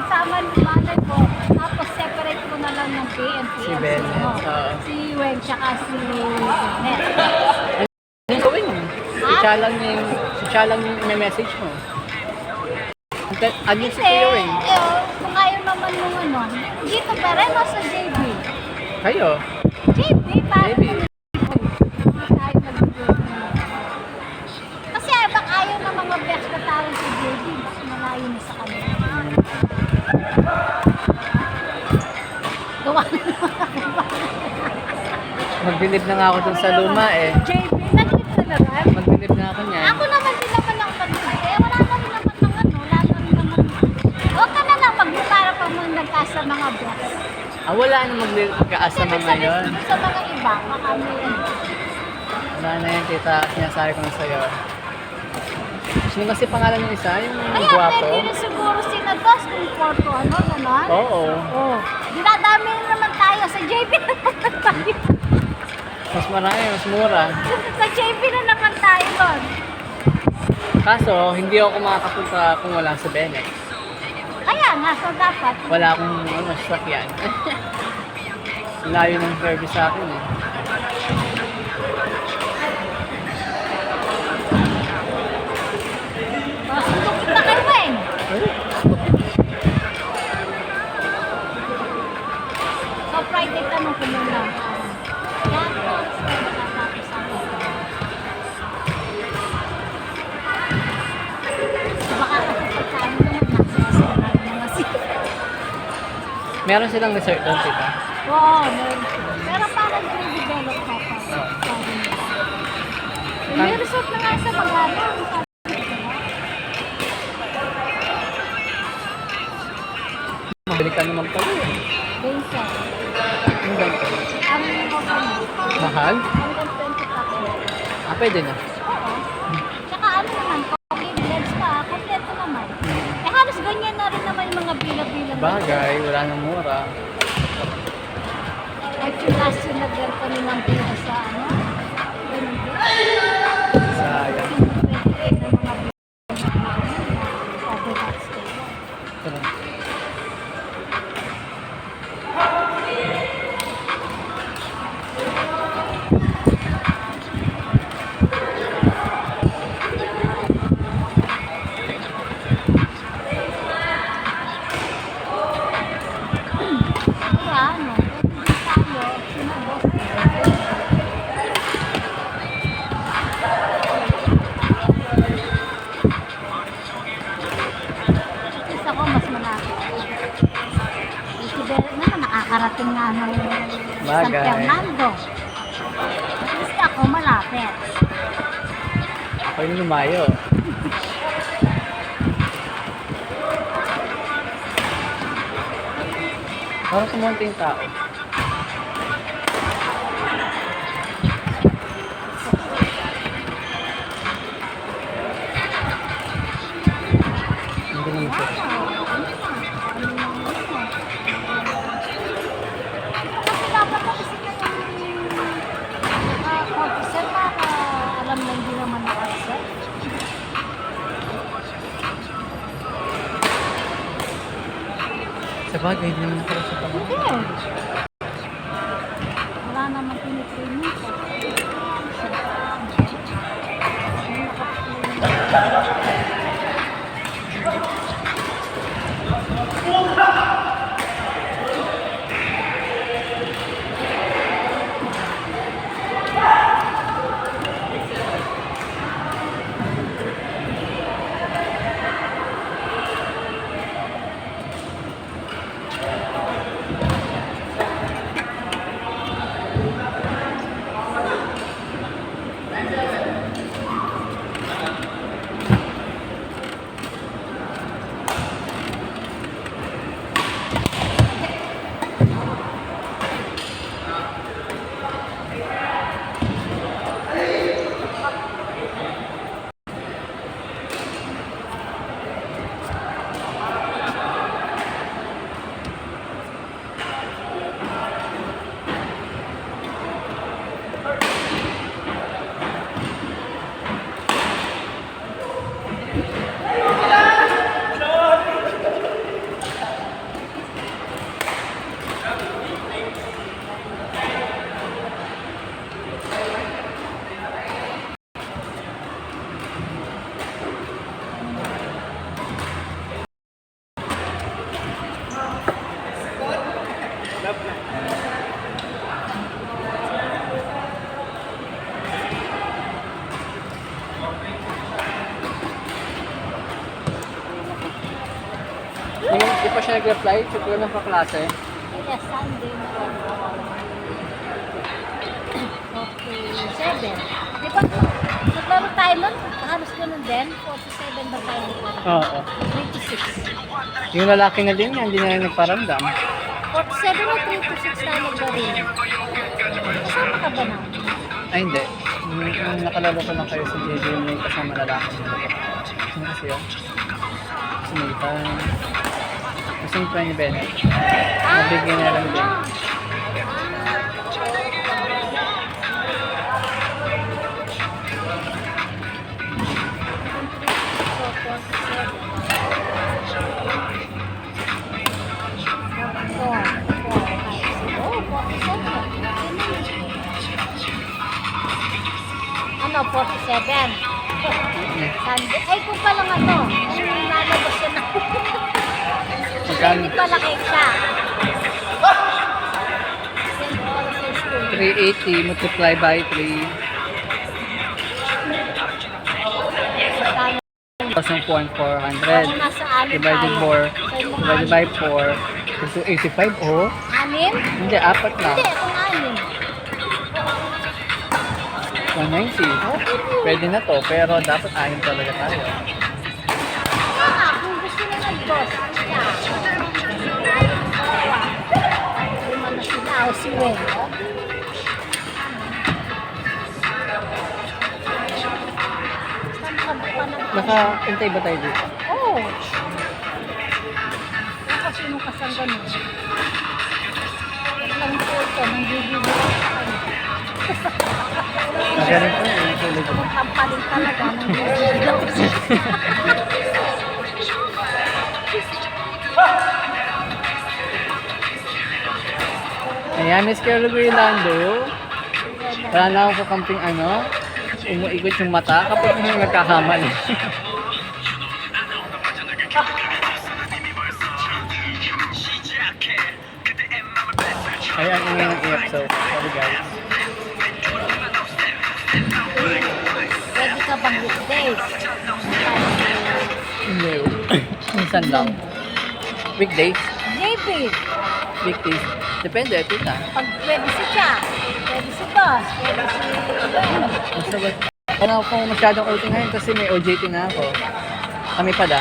kasama ng malay ko. Tapos separate ko na lang ng PNP. Si Bennett. Si Wen, tsaka si Bennett. Anong gawin mo? Si Cha lang yung message mo. Ano si Kuya Wing? Kung ayaw naman nung ano, dito pa rin o sa JB? Kayo? JB, parang JB. Kasi baka ayaw ng mga best na tawag sa JB, mas malayo na sa kanila. Gawa na Magbilib na nga ako dun sa luma eh. JB, nag-live ka na rin? Magbilib na ako niyan. Ako naman din naman ang pag-live. Wala na rin naman ng ano, wala na rin naman. Huwag ka na lang mag-para pa mo nagkas sa mga best. Wala na magkaasama ngayon. Sa mga iba, baka may Wala na yan, tita. Sinasabi ko na sa'yo. Sino kasi pangalan ng isa? Yung kaya guwapo? pwede rin siguro sinados kung porto, ano, gano'n? Oo. Oo. Dinadami rin naman tayo sa JP na naman tayo. Mas marami, mas mura. Sa JP na naman tayo doon. Kaso, hindi ako makakapunta kung wala sa Bennett. Kaya nga, so dapat. Wala akong sasakyan. Layo ng service sa akin eh. Sundok kita kay Weng. So Friday tanong ko muna. Yan, tapos ako. Baka kasi pagkaan naman nasa Meron silang resort doon, tita. Oo, meron. Pero parang dinidevelop pa pa. May resort na nga sa Magana. Mabili ka naman pala eh. Bensa. Ang ganito. Ang Mahal? hanggang 20 pa. Pwede na. Oo. Tsaka ano naman, coffee blends pa. Kompleto naman. Eh halos ganyan na rin naman yung mga bila-bila. Bagay, wala nang mura. At yung last yung nag-rent kami ng bila sa ano. Ganun din. Sayang. Pwede ng mga bila na overnight stay. Ito lang. Kaya ano, pwede din tayo, sinabos. At ako mas malapit. Si Derek naman nakakarating nga ng San Bagay. Fernando. At least ako malapit. Ako yung lumayo. Parang kumunti yung tao. Hindi naman siya. Kasi dapat ako sila yung officer para alam na hindi naman na-accept. Sa bagay, hindi naman pala sa tama. Hindi. Wala naman tinitraining ko. Hindi pa siya nag-reply. Check ko lang sa klase. Yes, Sunday na lang. 47. Di ba, naglaro tayo nun? Halos ganun din. 47 ba tayo naglaro? Oo. 3 to 6. Yung lalaki na din yan, hindi na nagparamdam. 47 o 3 to 6 tayo naglaro. Kasama ka ba na? Ay, hindi. Nung nakalaro ko lang kayo sa JJ, may kasama lalaki. Sino kasi yun? Si Nathan. Kasi yung friend ni Bennett. Nabigyan na lang din. Ano, 47? Sunday. Ay, kung palang ano, ang lalabas yun ako. Hindi pala cake siya. 380 multiply by 3. 1,400 divided by 4 so 85 oh. Anim? Hindi, apat lang. Hindi, kung anim. 190. Pwede na to, pero dapat anim talaga tayo. Kaya kung gusto na nag-boss, siya. Lima na sila, o si Wen. Naka-intay ba tayo dito? Oo. Ako sinong kasang ganun. Wag lang po ito, nanggigigil ako sa kanya. Ganun po, yung tulog ko. Ang kampaling talaga, nanggigigil ako sa Ayan, Miss Carol Guilando. Wala na akong kakamping ano. Umuikot yung mata kapag may nagkakamali. Ayan, ingay ng iyak. So, sorry guys. Pwede ka bang weekdays? Hindi. Minsan lang. Weekdays? JB, Weekdays. Depende, tita. pag pwede si Cha, pwede si Boss, pwede si... Basta ba? Ano ako masyadong outing ngayon kasi may OJT na ako. Kami pala.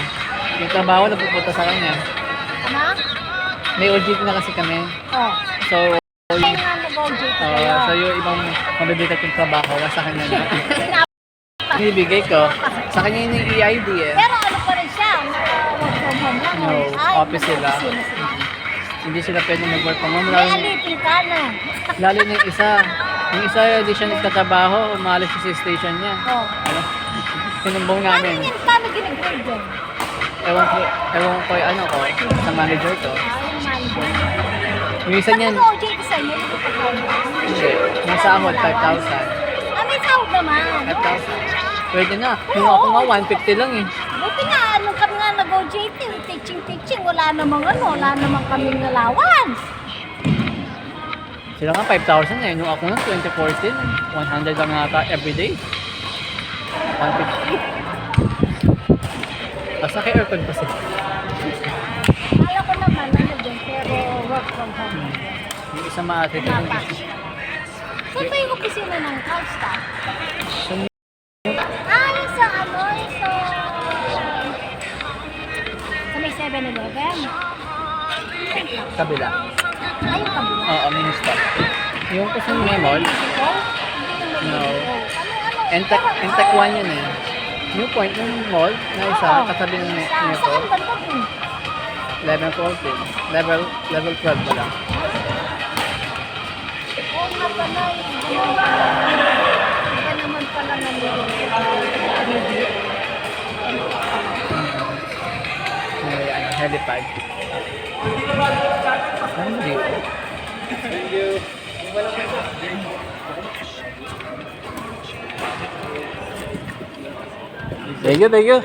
Yung trabaho na pupunta sa kanya. Ano? May OJT na kasi kami. Oh. So, Kaya nga nag-JB kayo. so yung ibang mabibigat yung trabaho sa kanya na. Binibigay ko. Sa kanya yun yung EID eh. Pero ano pa rin siya, work from home lang. No, Ay, office sila. opisina sila. Hindi sila pwede mag-work from home. May alipin ka na. Lalo na yung isa. Yung isa, hindi siya nagtatrabaho. Umalis siya sa station niya. Oh. Ano? Sinumbong Paano namin. yun? Paano ginag-grade yun? Ewan ko yung ano ko, sa manager ko. Ay, manager. Yung isa niyan, Nag-OJT sa inyo, hindi pa kayo. hindi. Yung sahod, 5,000. Ah, may sahod naman. 5,000. Pwede na. Yung ako nga, 150 lang eh. Buti nga, nung kami nga nag-OJT, teaching, wala namang wala namang kaming allowance. Sila nga 5,000 eh. Nung ako nga 2014, 100 lang nata everyday. 150. Basta kay aircon pa siya. Kala ko naman, din, pero work from home. Yung isa maate ko yung Napas. Saan ba yung opisina ng Calstar? So, Ah, yung sa yung sa may 7-Eleven? kabila. Ay, yung kabila. Oo, mini stop. Yung kasi may mall. No. Entech 1 yun eh. New Point, yung mall na isa, katabi ng nito. Saan ba ito din? 11-14. Level 12 pa lang. Oo nga pala, iba naman pala ng May ano, helipad. Ano dito? Thank you. Thank you, thank you.